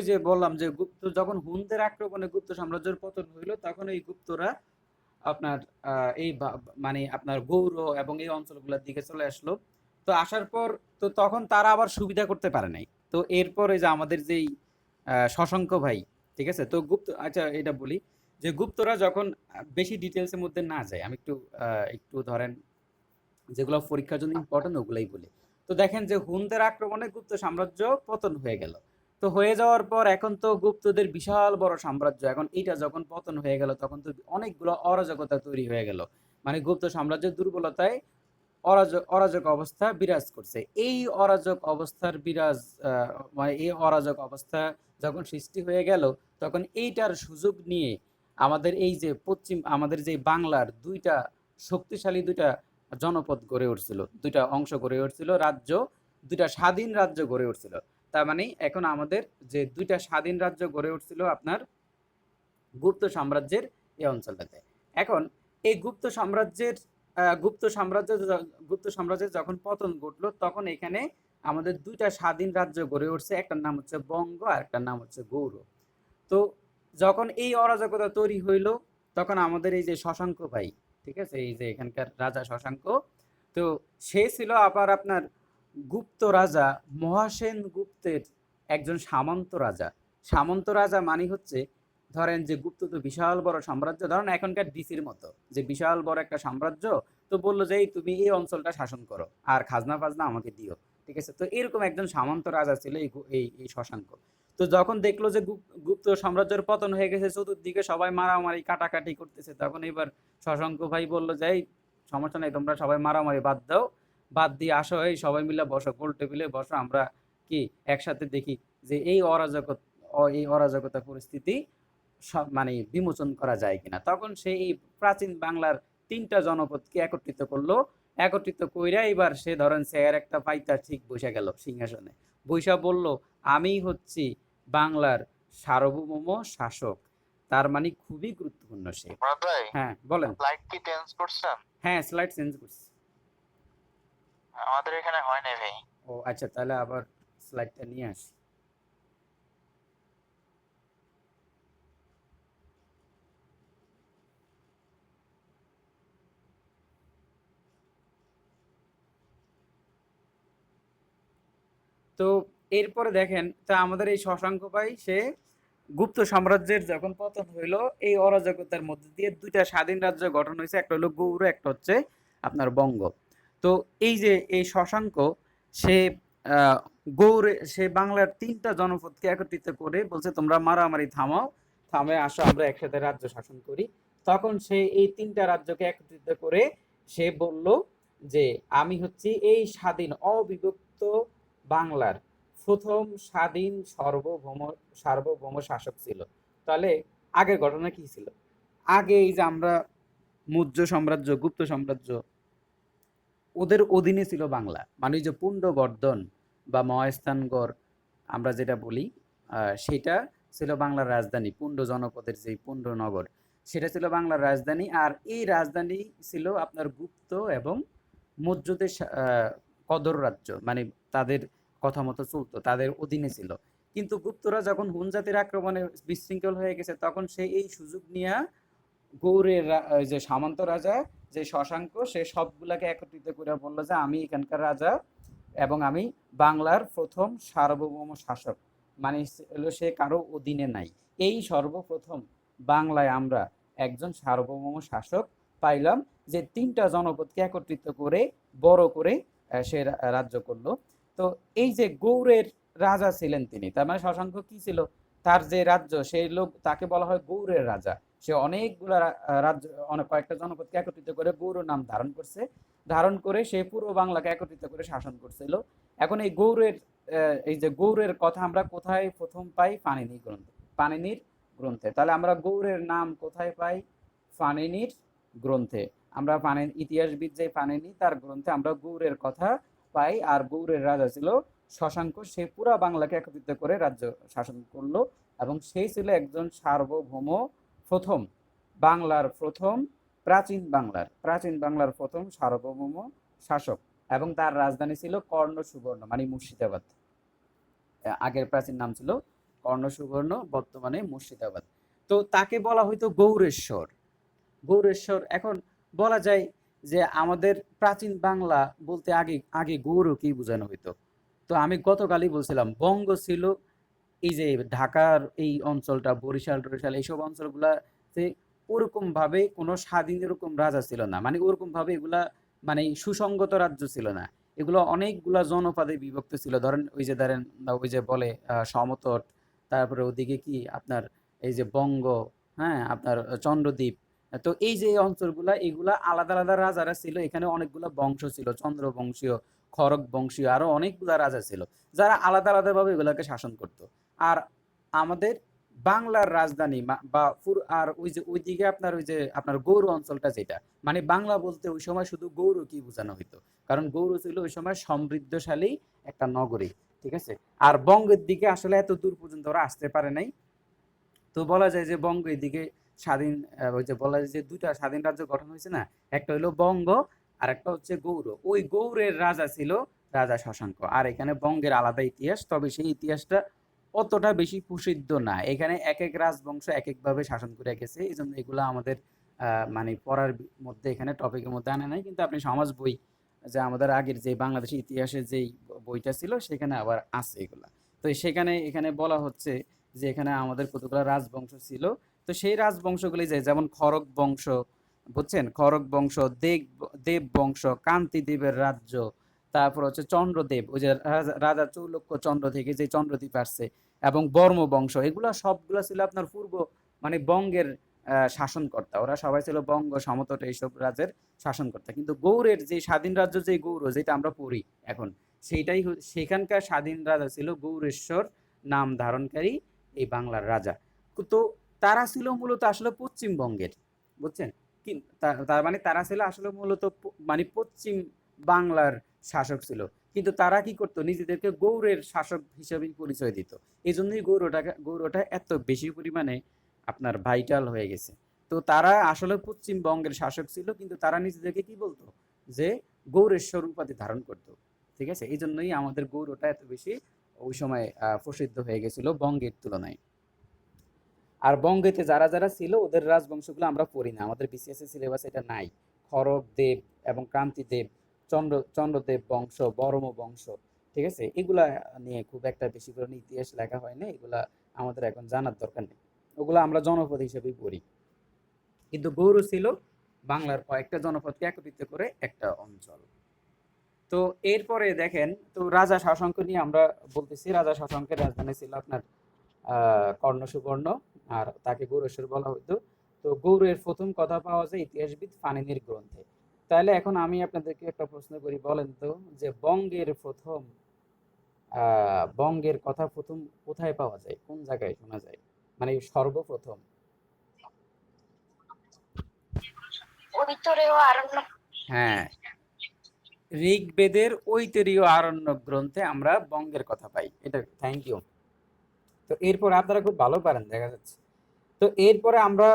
যে বললাম যে গুপ্ত যখন হুনদের আক্রমণে গুপ্ত সাম্রাজ্যের পতন হইলো, তখন এই গুপ্তরা আপনার মানে আপনার গৌড় এবং এই অঞ্চলগুলোর দিকে চলে আসলো। তো আসার পর তো তখন তারা আবার সুবিধা করতে পারে নাই। তো এরপরে যে আমাদের যেই শশাঙ্ক ভাই, ঠিক আছে? তো আচ্ছা এটা বলি যে গুপ্তরা যখন বেশি ডিটেলসের মধ্যে না যায়, আমি একটু ধরেন যেগুলো পরীক্ষার জন্য ইম্পর্টেন্ট ওগুলাই বলি। তো দেখেন যে হুনদের আক্রমণে গুপ্ত সাম্রাজ্য পতন হয়ে গেল। তো হয়ে যাওয়ার পর এখন তো গুপ্তদের বিশাল বড় সাম্রাজ্য, এখন এইটা যখন পতন হয়ে গেল তখন তো অনেকগুলো অরাজকতা তৈরি হয়ে গেল। মানে গুপ্ত সাম্রাজ্যের দুর্বলতায় অরাজক অবস্থা বিরাজ করছে। এই অরাজক অবস্থার বিরাজ মানে এই অরাজক অবস্থা যখন সৃষ্টি হয়ে গেল, তখন এইটার সুযোগ নিয়ে আমাদের যে বাংলার শক্তিশালী দুইটা জনপদ গড়ে উঠছিল, দুইটা অংশ গড়ে উঠছিল, দুইটা স্বাধীন রাজ্য গড়ে উঠছিল। তার মানে এখন আমাদের যে দুইটা স্বাধীন রাজ্য গড়ে উঠছিল আপনার গুপ্ত সাম্রাজ্যের এই অঞ্চলটাতে। এখন এই গুপ্ত সাম্রাজ্যের যখন পতন ঘটলো, তখন এখানে আমাদের দুইটা স্বাধীন রাজ্য গড়ে উঠছে, একটার নাম হচ্ছে বঙ্গ আর একটার নাম হচ্ছে গৌড়। তো যখন এই অরাজকতা তৈরি হইল, তখন আমাদের এই যে শশাঙ্ক ভাই, ঠিক আছে, এই যে এখানকার রাজা শশাঙ্ক, তো সে ছিল আবার আপনার গুপ্ত রাজা মহাসেন গুপ্তের একজন সামন্ত রাজা মানে হচ্ছে, ধরেন যে গুপ্ত তো বিশাল বড় সাম্রাজ্য, ধরেন এখনকার ডিসির মতো যে বিশাল বড় একটা সাম্রাজ্য। তো বললো যে এই তুমি এই অঞ্চলটা শাসন করো আর খাজনা ফাজনা আমাকে দিও, ঠিক আছে? তো এরকম একজন সামন্ত রাজা ছিল এই শশাঙ্ক। তো যখন দেখলো যে গুপ্ত সাম্রাজ্যের পতন হয়ে গেছে, চতুর্দিকে সবাই মারামারি কাটাকাটি করতেছে, তখন এবার শশাঙ্ক ভাই বললো যে এই সমস্যা নেই, তোমরা সবাই মারামারি বাদ দাও, বাদ দিয়ে আসো, এই সবাই মিলে বসো, গোল টেবিলে বসো, আমরা কি একসাথে দেখি যে এই অরাজকতা পরিস্থিতি মানে বিমোচন করা যায় কিনা। তখন সে এই প্রাচীন বাংলার তিনটা জনপদকে একত্রিত করলো। একত্রিত কইরা এবার সে ধরেন চেয়ার একটা পাইতা ঠিক বসে গেল সিংহাসনে, বৈশা বলল আমি হচ্ছি বাংলার সার্বভৌম শাসক। তার মানে খুবই গুরুত্বপূর্ণ সে। মুরাদ ভাই, হ্যাঁ বলেন। লাইট কি চেঞ্জ করছেন? হ্যাঁ, স্লাইড চেঞ্জ করছি। আমাদের এখানে হয় নাই ভাই। ও আচ্ছা, তাহলে আবার স্লাইডটা নিয়ে আসি। তো এরপরে দেখেন, তা আমাদের এই শশাঙ্ক ভাই সে গুপ্ত সাম্রাজ্যের যখন পতন হইলো, এই অরাজকতার মধ্যে দিয়ে দুইটা স্বাধীন রাজ্য গঠন হয়েছে, একটা হলো গৌড়, একটা হচ্ছে আপনার বঙ্গ। তো এই যে এই শশাঙ্ক, সে সে বাংলার তিনটা জনপদকে একত্রিত করে বলছে তোমরা মারামারি থামাও, থামে আসো আমরা একসাথে রাজ্য শাসন করি। তখন সে এই তিনটা রাজ্যকে একত্রিত করে সে বলল যে আমি হচ্ছি এই স্বাধীন অবিভক্ত বাংলার প্রথম স্বাধীন সার্বভৌম শাসক ছিল। তাহলে আগের ঘটনা কি ছিল? আগে এই যে আমরা মৌর্য সাম্রাজ্য, গুপ্ত সাম্রাজ্য, ওদের অধীনে ছিল বাংলা। মানে ওই যে পুণ্ড্রবর্ধন বা মহাস্থানগড় আমরা যেটা বলি, সেটা ছিল বাংলার রাজধানী। পুণ্ড জনপদের যে পুণ্ডনগর, সেটা ছিল বাংলার রাজধানী। আর এই রাজধানী ছিল আপনার গুপ্ত এবং মৌর্যদের কদর রাজ্য, মানে তাদের কথা মতো চলতো, তাদের অধীনে ছিল। কিন্তু গুপ্তরা যখন হুন জাতির আক্রমণে বিশৃঙ্খল হয়ে গেছে, তখন সে এই সুযোগ নিয়ে যে সামন্ত রাজা যে শশাঙ্ক, সে সবগুলাকে একত্রিত করে বললো যে আমি এখানকার রাজা এবং আমি বাংলার প্রথম সার্বভৌম শাসক। মানে হলো সে কারো অধীনে নাই। এই সর্বপ্রথম বাংলায় আমরা একজন সার্বভৌম শাসক পাইলাম, যে তিনটা জনপদকে একত্রিত করে বড় করে সে রাজ্য করলো। তো এই যে গৌড়ের রাজা ছিলেন তিনি, তার মানে শশাঙ্ক কি ছিল, তার যে রাজ্য সেই লোক তাকে বলা হয় গৌড়ের রাজা। সে অনেকগুলা রাজ্য, অনেক কয়েকটা জনপদকে একত্রিত করে গৌড় নাম ধারণ করছে, ধারণ করে সে পুরো বাংলাকে একত্রিত করে শাসন করছিল। এখন এই যে গৌড়ের কথা আমরা কোথায় প্রথম পাই? পানিনির গ্রন্থে। তাহলে আমরা গৌড়ের নাম কোথায় পাই? পানিনির গ্রন্থে। আমরা ইতিহাসবিদ যে পানিনি, তার গ্রন্থে আমরা গৌড়ের কথা পাই। আর গৌড়ের রাজা ছিল শশাঙ্ক, সে পুরা বাংলাকে একত্রিত করে রাজ্য শাসন করলো এবং সেই ছিল একজন সার্বভৌম প্রথম প্রথম প্রাচীন বাংলার প্রথম সার্বভৌম শাসক। এবং তার রাজধানী ছিল কর্ণ সুবর্ণ, মানে মুর্শিদাবাদ। আগের প্রাচীন নাম ছিল কর্ণ সুবর্ণ, বর্তমানে মুর্শিদাবাদ। তো তাকে বলা হইতো গৌড়েশ্বর। গৌড়েশ্বর এখন বলা যায় যে আমাদের প্রাচীন বাংলা বলতে আগে আগে গৌড় কি বোঝানো হইতো। তো আমি গতকালই বলছিলাম বঙ্গ ছিল এই যে ঢাকার এই অঞ্চলটা, বরিশাল টরিশাল এইসব অঞ্চলগুলাতে ওরকম ভাবে কোনো স্বাধীন এরকম রাজা ছিল না, মানে ওরকম ভাবে এগুলা মানে সুসংগত রাজ্য ছিল না। এগুলো অনেকগুলা জনপদে বিভক্ত ছিল। ধরেন ওই যে ধরেন ওই যে বলে সমতট, তারপরে ওদিকে কি আপনার এই যে বঙ্গ, হ্যাঁ আপনার চন্দ্রদ্বীপ। তো এই যে এই অঞ্চলগুলা এগুলা আলাদা আলাদা রাজারা ছিল। এখানে অনেকগুলা বংশ ছিল, চন্দ্র বংশীয়, খড়গ বংশীয়, আরো অনেকগুলা রাজা ছিল যারা আলাদা আলাদা ভাবে এগুলাকে শাসন করতো। আর আমাদের বাংলার রাজধানী বা আর ওই যে ওইদিকে আপনার ওই যে আপনার গৌড় অঞ্চলটা যেটা, মানে বাংলা বলতে ওই সময় শুধু গৌড় কি বোঝানো হইতো, কারণ গৌড় ছিল ওই সময় সমৃদ্ধশালী একটা নগরী। ঠিক আছে। আর বঙ্গের দিকে আসলে এত দূর পর্যন্ত ওরা আসতে পারে নাই। তো বলা যায় যে বঙ্গ এদিকে স্বাধীন, ওই যে বলা যায় যে দুটা স্বাধীন রাজ্য গঠন হয়েছে না, একটা হলো বঙ্গ আর একটা হচ্ছে গৌড়। ওই গৌড়ের রাজা ছিল রাজা শশাঙ্ক। আর এখানে বঙ্গের আলাদা ইতিহাস, তবে সেই ইতিহাসটা অতটা বেশি প্রসিদ্ধ না। এখানে এক এক রাজবংশ এক এক ভাবে শাসন করে গেছে, এই জন্য এগুলো আমাদের মানে পড়ার মধ্যে এখানে টপিকের মধ্যে আনে নাই। কিন্তু আপনি সমাজ বই, যে আমাদের আগের যে বাংলাদেশের ইতিহাসের যেই বইটা ছিল সেখানে আবার আছে এগুলা। তো সেখানে এখানে বলা হচ্ছে যে এখানে আমাদের কতগুলো রাজবংশ ছিল। তো সেই রাজবংশগুলি যে যেমন খড়গ বংশ, বুঝছেন, খড়গ বংশ, দেব বংশ, কান্তি দেবের রাজ্য, তারপর হচ্ছে চন্দ্রদেব, ওই যে রাজা চৌলক্য চন্দ্র থেকে যে চন্দ্রদ্বীপ আসছে, এবং বর্ম বংশ, এগুলা সবগুলা ছিল আপনার পূর্ব মানে বঙ্গের শাসনকর্তা। ওরা সবাই ছিল বঙ্গ সমতট এইসব রাজ্যের শাসনকর্তা। কিন্তু গৌড়ের যে স্বাধীন রাজ্য, যে গৌড় যেটা আমরা পড়ি এখন, সেইটাই সেখানকার স্বাধীন রাজা ছিল গৌড়েশ্বর নাম ধারণকারী এই বাংলার রাজা। তো তারা ছিল মূলত আসলে পশ্চিমবঙ্গের, বুঝছেন, কি তার মানে তারা ছিল আসলে মূলত মানে পশ্চিম বাংলার শাসক ছিল। কিন্তু তারা কি করতো, নিজেদেরকে গৌড়ের শাসক হিসেবেই পরিচয় দিত। এই জন্যই গৌড়টা এত বেশি পরিমাণে আপনার ভাইটাল হয়ে গেছে। তো তারা আসলে পশ্চিমবঙ্গের শাসক ছিল, কিন্তু তারা নিজেদেরকে কি বলতো, যে গৌড়েশ্বর উপাধি ধারণ করতো। ঠিক আছে, এই জন্যই আমাদের গৌড়টা এত বেশি ওই সময় প্রসিদ্ধ হয়ে গেছিল বঙ্গের তুলনায়। আর বঙ্গেতে যারা যারা ছিল ওদের রাজবংশগুলো আমরা পড়ি না, আমাদের বিসিএস এর সিলেবাস এটা নাই। খড়গ দেব এবং কান্তি দেব, চন্দ্রদেব বংশ, বর্ম বংশ, ঠিক আছে, এগুলা নিয়ে খুব একটা বেশি করে ইতিহাস লেখা হয় না। এগুলা আমাদের এখন জানার দরকার নেই, ওগুলো আমরা জনপদ হিসেবেই পড়ি। কিন্তু গৌড় ছিল বাংলার কয়েকটা জনপদকে একত্রিত করে একটা অঞ্চল। তো এরপরে দেখেন, তো রাজা শশাঙ্ক নিয়ে আমরা বলতেছি। রাজা শশাঙ্কের রাজধানী ছিল আপনার কর্ণ সুবর্ণ, আর তাকে গৌড়েশ্বর বলা হতো। তো গৌড়ের প্রথম কথা পাওয়া যায় ইতিহাসবিদ পাণিনির গ্রন্থে। তাহলে এখন আমি আপনাদেরকে একটা প্রশ্ন করি, বলেন তো যে বঙ্গের কথা প্রথম কোথায় পাওয়া যায়, কোন জায়গায় শোনা যায়, মানে সর্বপ্রথম? ঐতরেয় আরণ্যক। হ্যাঁ, ঋগ্বেদের ঐতরীয় আরণ্যক গ্রন্থে আমরা বঙ্গের কথা পাই। এটা থ্যাংক ইউ। তো এরপর আপনারা খুব ভালো পারেন দেখা যাচ্ছে। তো এরপরে আমরা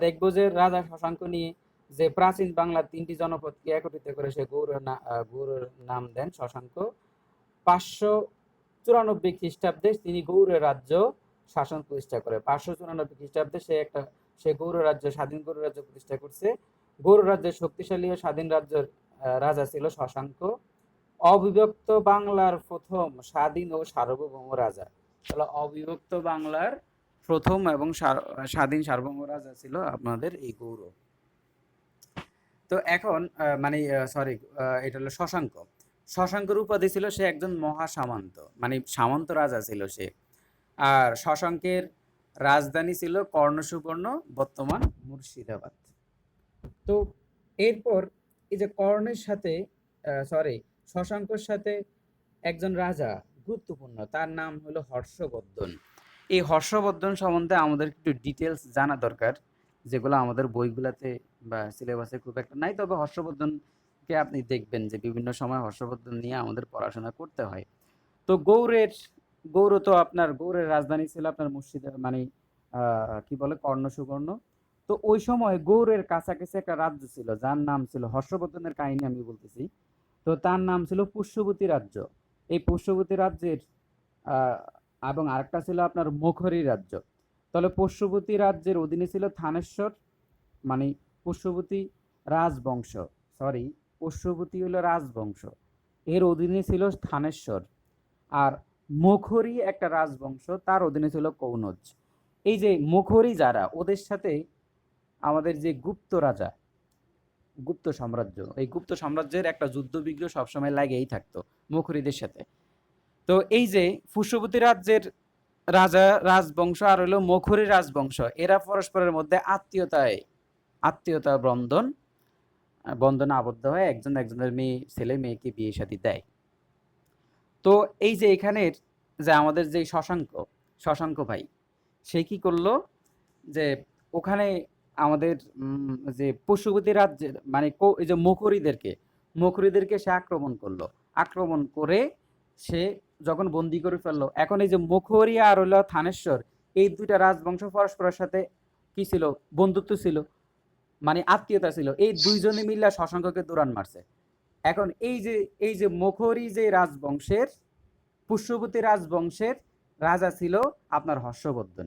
দেখব যে রাজা শশাঙ্ক নিয়ে, যে প্রাচীন বাংলার ৩টি জনপদকে একত্রিত করে সে গৌড়ের নাম দেন শশাঙ্ক। 594 খ্রিস্টাব্দে তিনি গৌড় রাজ্য শাসন প্রতিষ্ঠা করে। 594 খ্রিস্টাব্দে সে গৌড় রাজ্য, স্বাধীন গৌড় রাজ্য প্রতিষ্ঠা করছে। গৌড় রাজ্যের শক্তিশালী ও স্বাধীন রাজ্যের রাজা ছিল শশাঙ্ক, অবিভক্ত বাংলার প্রথম স্বাধীন ও সার্বভৌম রাজা। তাহলে অবিভক্ত বাংলার প্রথম এবং স্বাধীন সার্বভৌম রাজা ছিল আপনাদের এই গৌড়। তো এখন মানে সরি, এটা হলো শশাঙ্ক। শশাঙ্কের উপাধি ছিল সে একজন মহা সামন্ত, মানে সামন্ত রাজা ছিল সে। আর শশাঙ্কের রাজধানী ছিল কর্ণসুবর্ণ, বর্তমান মুর্শিদাবাদ। তো এরপর এই যে কর্ণের সাথে সরি শশাঙ্কর সাথে একজন রাজা গুরুত্বপূর্ণ, তার নাম হলো হর্ষবর্ধন। এই হর্ষবর্ধন সম্বন্ধে আমাদের একটু ডিটেলস জানা দরকার, যেগুলো আমাদের বইগুলোতে বা সিলেবাসে খুব একটা নাই। তবে হর্ষবর্ধনকে আপনি দেখবেন যে বিভিন্ন সময় হর্ষবর্ধন নিয়ে আমাদের পড়াশোনা করতে হয়। তো গৌড় তো আপনার গৌড়ের রাজধানী ছিল আপনার মুর্শিদাবাদ, মানে কি বলে কর্ণ সুবর্ণ। তো ওই সময় গৌড়ের কাছাকাছি একটা রাজ্য ছিল যার নাম ছিল, হর্ষবর্ধনের কাহিনী আমি বলতেছি, তো তার নাম ছিল পুষ্যবতী রাজ্য। এই পুষ্যবতী রাজ্যের এবং আরেকটা ছিল আপনার মুখরী রাজ্য। তাহলে পশুপতি রাজ্যের অধীনে ছিল থানেশ্বর, মানে পশুপতি রাজবংশ, সরি, পশুপতি হলো রাজবংশ, এর অধীনে ছিল থানেশ্বর। আর মুখরী একটা রাজবংশ, তার অধীনে ছিল কৌনজ। এই যে মুখরী যারা, ওদের সাথে আমাদের যে গুপ্ত রাজা, গুপ্ত সাম্রাজ্য, এই গুপ্ত সাম্রাজ্যের একটা যুদ্ধ বিগ্রহ সবসময় লাগেই থাকতো মুখরীদের সাথে। তো এই যে পুষ্যবতী রাজ্যের রাজা রাজবংশ আর হলো মুখরী রাজবংশ, এরা পরস্পরের মধ্যে আত্মীয়তা বন্ধনে আবদ্ধ হয়ে একজন একজনের ছেলে মেয়েকে বিয়ে শাদী দেয়। তো এই যে এখানের যে আমাদের যে শশাঙ্ক ভাই, সে কি করলো যে ওখানে আমাদের যে পশুপতি রাজ্যের মানে এই যে মকরিদেরকে সে আক্রমণ করলো। আক্রমণ করে সে যখন বন্দি করে ফেললো, এখন এই যে মুখরি আর হলো থানেশ্বর, এই দুইটা রাজবংশ পরস্পরের সাথে কি ছিল, বন্ধুত্ব ছিল, মানে আত্মীয়তা ছিল। এই দুইজনে মিলে শশাঙ্ককে দৌড়ান মারছে। এখন এই যে মুখরি যে রাজবংশের, পুষ্যবতী রাজবংশের রাজা ছিল আপনার হর্ষবর্ধন,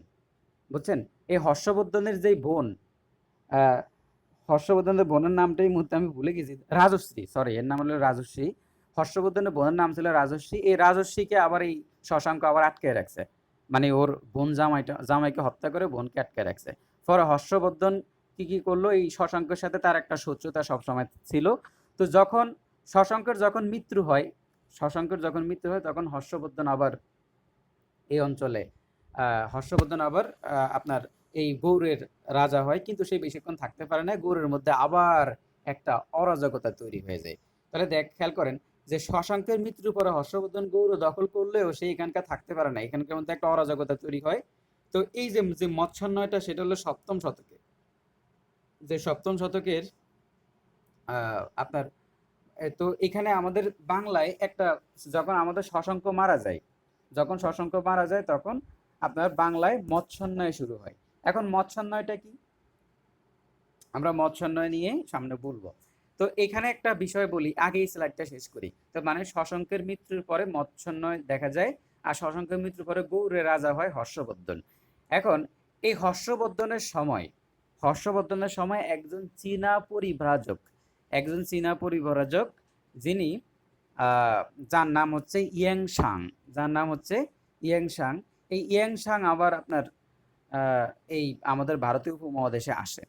বুঝছেন? এই হর্ষবর্ধনের যেই বোন, আহ, হর্ষবর্ধনের বোনের নামটাই মুহূর্তে আমি ভুলে গেছি, রাজশ্রী, সরি, এর নাম হলো রাজশ্রী। হর্ষবর্ধনের বোনের নাম ছিল রাজশ্রী। এই রাজশ্রীকে আবার এই শশাঙ্ক আবার আটকে রাখছে, মানে ওর বোন জামাইকে হত্যা করে বোনকে আটকে রাখছে। পরে হর্ষবর্ধন কি করলো, এই শশাঙ্কের সাথে তার একটা শত্রুতা সবসময় ছিল। তো শশাঙ্কের যখন মৃত্যু হয় তখন হর্ষবর্ধন আবার এই অঞ্চলে হর্ষবর্ধন আবার আপনার এই গৌড়ের রাজা হয়, কিন্তু সে বেশিক্ষণ থাকতে পারে না। গৌড়ের মধ্যে আবার একটা অরাজকতা তৈরি হয়ে যায়। তাহলে খেয়াল করেন যে শশাঙ্কের মৃত্যুর পরে হর্ষবর্ধন গৌড় দখল করলেও সে এখানকার থাকতে পারে না, এখানকার মধ্যে একটা অরাজকতা তৈরি হয়। তো এই যে যে মৎস্যন্নয়টা, সেটা হলো সপ্তম শতকে, যে সপ্তম শতকের আপনার তো এখানে আমাদের বাংলায় একটা, যখন শশাঙ্ক মারা যায় তখন আপনার বাংলায় মৎস্যন্যায় শুরু হয়। এখন মৎস্যন্যায়টা কি, আমরা মৎস্যন্যায় নিয়ে সামনে বলবো। তো এখানে একটা বিষয় বলি, আগে এই স্লাইডটা শেষ করি। তো মানে শশাঙ্কের মৃত্যুর পরে মৎস্যন্যায় দেখা যায়, আর শশাঙ্কের মৃত্যুর পরে গৌড়ের রাজা হয় হর্ষবর্ধন। এখন এই হর্ষবর্ধনের সময় একজন চীনা পরিব্রাজক, যিনি যার নাম হচ্ছে ইয়াংসাং। এই ইয়াংসাং আবার আপনার এই আমাদের ভারতীয় উপমহাদেশে আসে।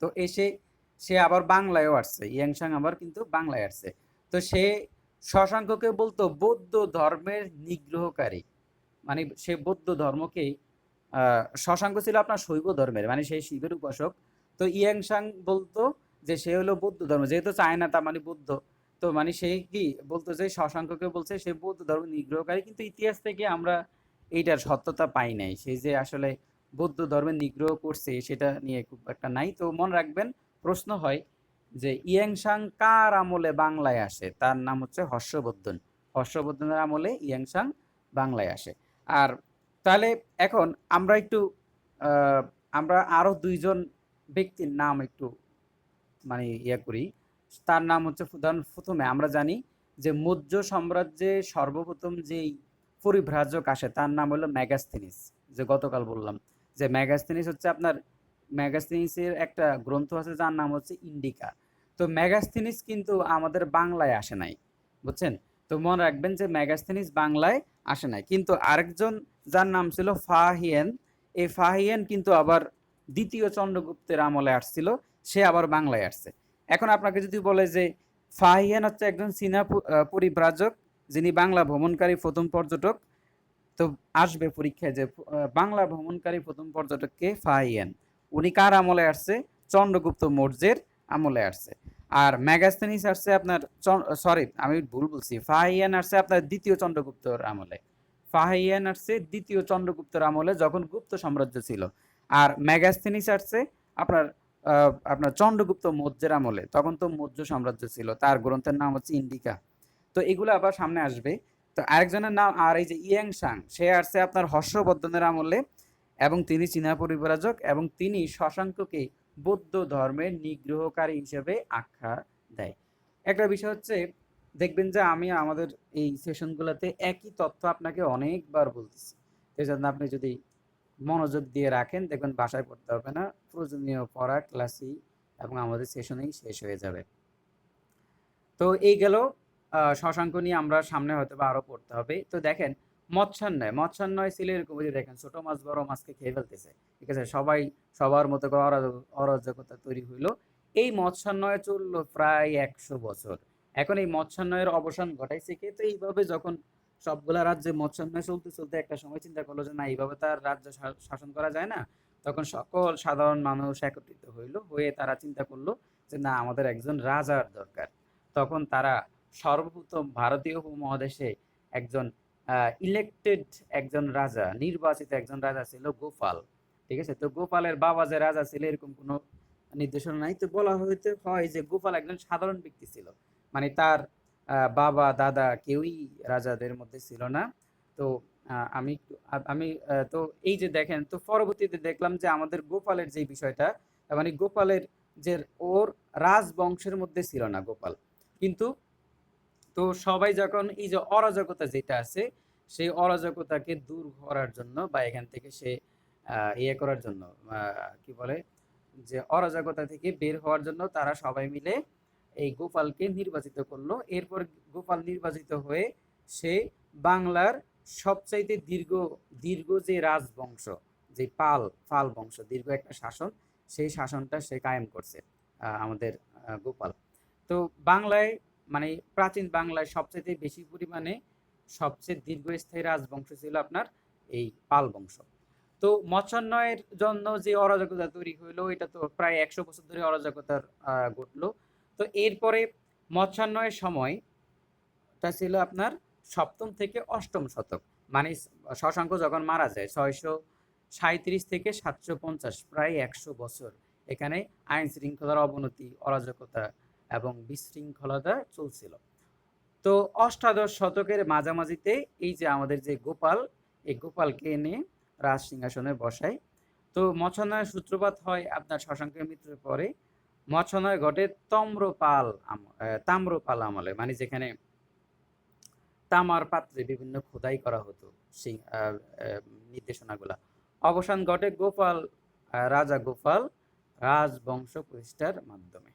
তো সে আবার বাংলায়ও আসছে, ইয়াংসাং আবার কিন্তু বাংলায় আসছে। তো সে শশাঙ্ককে বলতো বৌদ্ধ ধর্মের নিগ্রহকারী, মানে সে বৌদ্ধ ধর্মকেই, শশাঙ্ক ছিল আপনার শৈব ধর্মের, মানে সেই শিবের উপাসক। তো ইয়াংসাং বলতো যে সে হলো বৌদ্ধ ধর্ম, যেহেতু চায় না তার মানে বৌদ্ধ, তো মানে সে কি বলতো যে শশাঙ্ককে বলছে সে বৌদ্ধ ধর্ম নিগ্রহকারী, কিন্তু ইতিহাস থেকে আমরা এইটার সত্যতা পাই নাই, সে যে আসলে বৌদ্ধ ধর্মের নিগ্রহ করছে সেটা নিয়ে খুব একটা নাই। তো মনে রাখবেন, প্রশ্ন হয় যে ইয়াংসাং কার আমলে বাংলায় আসে, তার নাম হচ্ছে হর্ষবর্ধনের আমলে ইয়াংসাং বাংলায় আসে। আর তাহলে এখন আমরা একটু আমরা আরো দুইজন ব্যক্তির নাম একটু মানে করি। তার নাম হচ্ছে, প্রথমে আমরা জানি যে মৌর্য সাম্রাজ্যে সর্বপ্রথম যেই পরিব্রাজক আসে তার নাম হলো মেগাস্থিনিস। যে গতকাল বললাম যে মেগাস্থিনিস হচ্ছে আপনার, মেগাস্থিনিসের একটা গ্রন্থ আছে যার নাম হচ্ছে ইন্ডিকা। তো মেগাস্থিনিস কিন্তু আমাদের বাংলায় আসে নাই, বুঝছেন? তো মনে রাখবেন যে মেগাস্থিনিস বাংলায় আসে নাই, কিন্তু আরেকজন যার নাম ছিল ফাহিয়েন, এই ফাহিয়েন কিন্তু আবার দ্বিতীয় চন্দ্রগুপ্তের আমলে আসছিল, সে আবার বাংলায় আসছে। এখন আপনাকে যদি বলে যে ফাহিয়ান হচ্ছে একজন চীনা পরিব্রাজক, যিনি বাংলা ভ্রমণকারী প্রথম পর্যটক, তো আসবে পরীক্ষায় যে বাংলা ভ্রমণকারী প্রথম পর্যটক কে, ফাহিয়ান। উনি কার আমলে আসছে? চন্দ্রগুপ্ত মৌর্যের আমলে আসছে। আর মেগাস্থেনিস আসছে আপনার, সরি আমি ভুল বলছি, ফাহিয়ান আসছে আপনার দ্বিতীয় চন্দ্রগুপ্তর আমলে। ফাহিয়ান আসছে দ্বিতীয় চন্দ্রগুপ্তর আমলে, যখন গুপ্ত সাম্রাজ্য ছিল। আর মেগাস্থেনিস আসছে আপনার আপনার চন্দ্রগুপ্ত মৌর্যের আমলে, তখন তো মৌর্য সাম্রাজ্য ছিল, তার গ্রন্থের নাম হচ্ছে ইন্ডিকা। তো এগুলো আবার সামনে আসবে। তো আরেকজনের নাম, আর এই যে ইয়াংসাং, সে আসছে আপনার হর্ষবর্ধনের আমলে, এবং তিনি চীনা পরিব্রাজক, এবং তিনি শশাঙ্ককে বৌদ্ধ ধর্মের নিগ্রহকারী হিসেবে আখ্যা দেয়। একটা বিষয় হচ্ছে দেখবেন যে আমি আমাদের এই সেশনগুলোতে একই তথ্য আপনাকে অনেকবার বলতেছি। এজন্য আপনি যদি মনোযোগ দিয়ে রাখেন দেখবেন বাসায় পড়তে হবে না। প্রয়োজনীয় পড়া ক্লাসেই এবং আমাদের সেশনেই শেষ হয়ে যাবে। তো এই গেল শশাঙ্ক নিয়ে আমরা সামনে হয়তোবা আরো পড়তে হবে। তো দেখেন মৎস্যান্বয় ছিল এরকম ওই যে দেখেন ছোট মাছ বড় মাছকে খেয়ে ফেলতেছে। ঠিক আছে? সবাই সবার মতো করে অরাজকতা তৈরি হইলো। এই মৎস্যান্বয় চললো প্রায় ১০০ বছর। এখন এই মৎস্যান্বয়ের অবসান ঘটাইছে কে? তো এইভাবে যখন সবগুলা রাজ্যে মৎস্যান্বয় চলতে একটা সময় চিন্তা করলো যে না এইভাবে তার রাজ্য শাসন করা যায় না। তখন সকল সাধারণ মানুষ একত্রিত হইলো, হয়ে তারা চিন্তা করলো যে না আমাদের একজন রাজার দরকার। তখন তারা সর্বপ্রথম ভারতীয় উপমহাদেশে একজন ইলেক্টেড একজন রাজা, নির্বাচিত একজন রাজা ছিল গোপাল। ঠিক আছে? তো গোপালের বাবা যে রাজা ছিল এরকম কোনো নির্দেশনা নাই। তো বলা হইতে হয় যে গোপাল একজন সাধারণ ব্যক্তি ছিল। মানে তার বাবা দাদা কেউই রাজাদের মধ্যে ছিল না। তো আমি আমি তো এই যে দেখেন তো পরবর্তীতে দেখলাম যে আমাদের গোপালের যে বিষয়টা মানে গোপালের যে ওর রাজবংশের মধ্যে ছিল না গোপাল, কিন্তু তো সবাই যখন এই যে অরাজকতা যেটা আছে সেই অরাজকতাকে দূর করার জন্য বা এখান থেকে সে ইয়ে করার জন্য কি বলে যে অরাজকতা থেকে বের হওয়ার জন্য তারা সবাই মিলে এই গোপালকে নির্বাচিত করলো। এরপর গোপাল নির্বাচিত হয়ে সে বাংলার সবচাইতে দীর্ঘ দীর্ঘ যে রাজবংশ যে পাল বংশ দীর্ঘ একটা শাসন সেই শাসনটা সে কায়েম করছে আমাদের গোপাল। তো বাংলায় মানে প্রাচীন বাংলায় সবচেয়ে বেশি পরিমাণে সবচেয়ে দীর্ঘস্থায়ী রাজবংশ ছিল আপনার এই পাল বংশ। তো মৎস্যান্বয়ের জন্য যে অরাজকতা তৈরি হইলো এটা তো প্রায় ১০০ বছর ধরে অরাজকতার ঘটলো। তো এরপরে মৎস্যান্বয়ের সময়টা ছিল আপনার সপ্তম থেকে অষ্টম শতক। মানে শশাঙ্ক যখন মারা যায় ৬৩৭ থেকে ৭৫০ প্রায় ১০০ বছর এখানে আইন শৃঙ্খলার অবনতি অরাজকতা এবং বিশৃঙ্খলতা চলছিল। তো অষ্টাদশ শতকের মাঝামাঝিতে এই যে আমাদের যে গোপাল এই গোপালকে এনে রাজ সিংহাসনে বসায়। তো মৎস্যান্বয়ের সূত্রপাত হয় আপনার শশাঙ্কের মৃত্যুর পরে। মৎস্যান্বয় ঘটে তাম্রপাল আমলে, মানে যেখানে তামার পাত্রে বিভিন্ন খোদাই করা হতো সেই নির্দেশনাগুলা। অবসান ঘটে রাজা গোপাল রাজবংশ প্রতিষ্ঠার মাধ্যমে।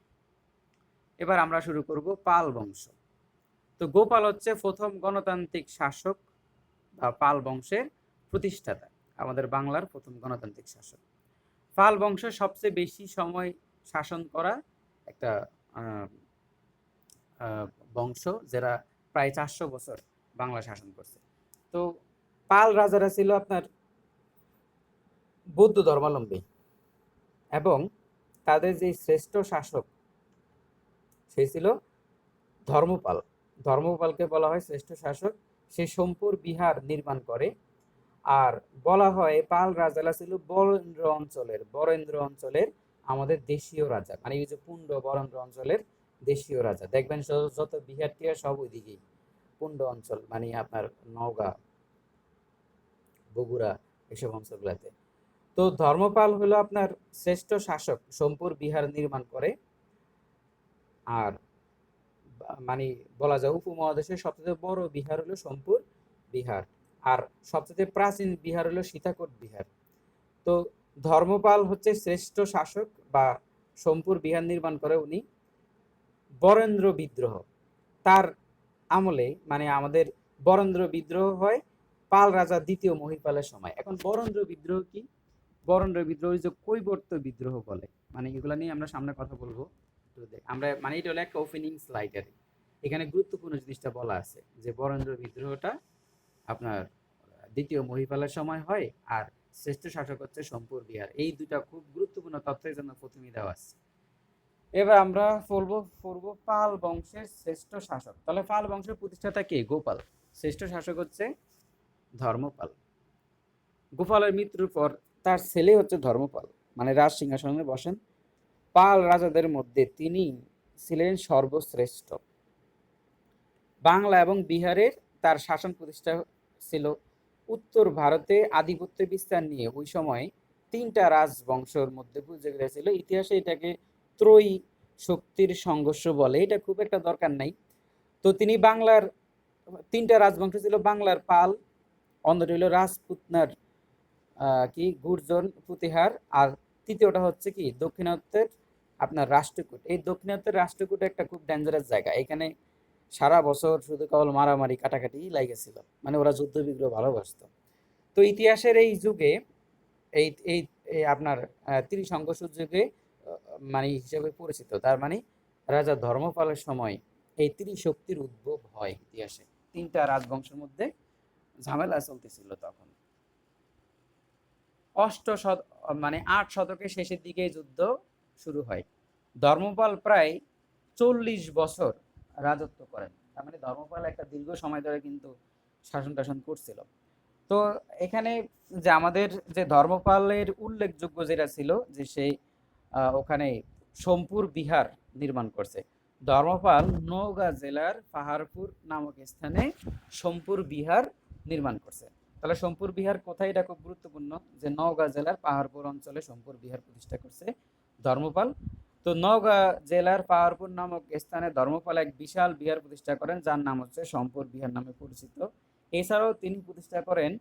এবার আমরা শুরু করব পাল বংশ। তো গোপাল হচ্ছে প্রথম গণতান্ত্রিক শাসক বা পাল বংশের প্রতিষ্ঠাতা, আমাদের বাংলার প্রথম গণতান্ত্রিক শাসক। পাল বংশ সবচেয়ে বেশি সময় শাসন করা একটা বংশ, যারা প্রায় ৪০০ বছর বাংলা শাসন করছে। তো পাল রাজারা ছিল আপনার বৌদ্ধ ধর্মাবলম্বী এবং তাদের যে শ্রেষ্ঠ শাসক সে ছিল ধর্মপাল। ধর্মপালকে বলা হয় শ্রেষ্ঠ শাসক। সে সোমপুর বিহার নির্মাণ করে। আর বলা হয় পাল রাজারা ছিল বরেন্দ্র অঞ্চলের আমাদের দেশীয় রাজা, মানে এই যে পুণ্ড বরেন্দ্র অঞ্চলের দেশীয় রাজা। দেখবেন যত বিহার টিহার সব ওইদিকেই পুণ্ড অঞ্চল, মানে আপনার নওগাঁ বগুড়া এসব অঞ্চলগুলোতে। তো ধর্মপাল হলো আপনার শ্রেষ্ঠ শাসক, সোমপুর বিহার নির্মাণ করে। আর মানে বলা যায় উপমহাদেশের সবচেয়ে বড় বিহার হলো সোমপুর বিহার, আর সবচেয়ে প্রাচীন বিহার হলো সীতাকোট বিহার। তো ধর্মপাল হচ্ছে শ্রেষ্ঠ শাসক বা সোমপুর বিহার নির্মাণ করে উনি। বরেন্দ্র বিদ্রোহ তার আমলে, মানে আমাদের বরেন্দ্র বিদ্রোহ হয় পাল রাজা দ্বিতীয় মহিপালের সময়। এখন বরেন্দ্র বিদ্রোহ কি? বরেন্দ্র বিদ্রোহ যে কৈবর্ত বিদ্রোহ বলে, মানে এগুলা নিয়ে আমরা সামনে কথা বলবো। আমরা মানে এটা হলো একটা ওপেনিং স্লাইড আর এখানে গুরুত্বপূর্ণ জিনিসটা বলা আছে যে বরেন্দ্র বিদ্রোহটা আপনার দ্বিতীয় মহিপালের সময় হয় আর শ্রেষ্ঠ শাসক হচ্ছে সোমপুর বিহার। এই দুটা খুব গুরুত্বপূর্ণ তথ্যের জন্য প্রথমেই দেওয়া আছে। এবার আমরা পড়বো পাল বংশের শ্রেষ্ঠ শাসক। তাহলে পাল বংশের প্রতিষ্ঠাতা কে? গোপাল। শ্রেষ্ঠ শাসক হচ্ছে ধর্মপাল। গোপালের মৃত্যুর পর তার ছেলে হচ্ছে ধর্মপাল, মানে রাজ সিংহাসনে বসেন। পাল রাজাদের মধ্যে তিনি ছিলেন সর্বশ্রেষ্ঠ। বাংলা এবং বিহারের তার শাসন প্রতিষ্ঠা ছিল। উত্তর ভারতে আধিপত্য বিস্তার নিয়ে ওই সময় তিনটা রাজবংশের মধ্যে প্রতিযোগিতা ছিল। ইতিহাসে এটাকে ত্রয়ী শক্তির সংঘর্ষ বলে, এটা খুব একটা দরকার নাই। তো তিনি বাংলার 3টা রাজবংশ ছিল, বাংলার পাল, অন্যটি হলো রাজপুতনার কি গুর্জন প্রতিহার, আর তৃতীয়টা হচ্ছে কি দক্ষিণাত্যের আপনার রাষ্ট্রকূট। এই দক্ষিণাত্যের রাষ্ট্রকূট একটা খুব ডেঞ্জারাস জায়গা, এখানে সারা বছর শুধু কেবল মারামারি কাটাকাটি লাগেছিল, মানে ওরা যুদ্ধ বিগ্রহ ভালোবাসতো। তো ইতিহাসের এই যুগে এই এই এই আপনার ত্রিসংঘর্ষ যুগে মানে হিসেবে পরিচিত, তার মানে রাজা ধর্মপালের সময় এই ত্রিশক্তির উদ্ভব হয় ইতিহাসে। 3টা রাজবংশের মধ্যে ঝামেলা চলতেছিল তখন। মানে 8 শতকের শেষের দিকে যুদ্ধ শুরু হয়। ধর্মপাল প্রায় 40 বছর রাজত্ব করেন, তার মানে ধর্মপাল একটা দীর্ঘ সময় ধরে কিন্তু শাসন টাসন করছিল। তো এখানে যে আমাদের যে ধর্মপালের উল্লেখযোগ্য যেটা ছিল যে সেই ওখানে সোমপুর বিহার নির্মাণ করছে। ধর্মপাল নওগাঁ জেলার পাহাড়পুর নামক স্থানে সোমপুর বিহার নির্মাণ করছে। তাহলে সোমপুর বিহার কোথায়, এটা খুব গুরুত্বপূর্ণ, যে নওগাঁ জেলার পাহাড়পুর অঞ্চলে সোমপুর বিহার প্রতিষ্ঠা করছে ধর্মপাল। তো নওগাঁ জেলার পাহাড়পুর নামক স্থানে ধর্মপাল এক বিশাল বিহার প্রতিষ্ঠা করেন, যার নাম হচ্ছে সোমপুর বিহার নামে পরিচিত। এছাড়াও তিনি প্রতিষ্ঠা করেন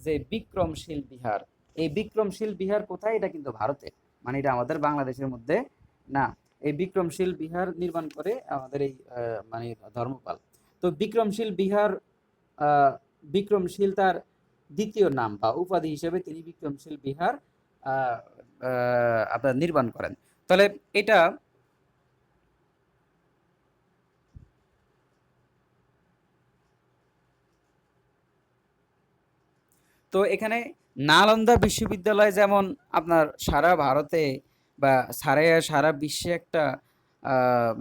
যে বিক্রমশীল বিহার। এই বিক্রমশীল বিহার কোথায়, এটা কিন্তু ভারতে, মানে এটা আমাদের বাংলাদেশের মধ্যে না। এই বিক্রমশীল বিহার নির্মাণ করে আমাদের এই মানে ধর্মপাল। তো বিক্রমশীল বিহার, বিক্রমশীল তার দ্বিতীয় নাম বা উপাধি হিসেবে তিনি বিক্রমশীল বিহার আপনার নির্মাণ করেন। তাহলে এটা তো এখানে নালন্দা বিশ্ববিদ্যালয় যেমন আপনার সারা ভারতে বা সারা বিশ্বে একটা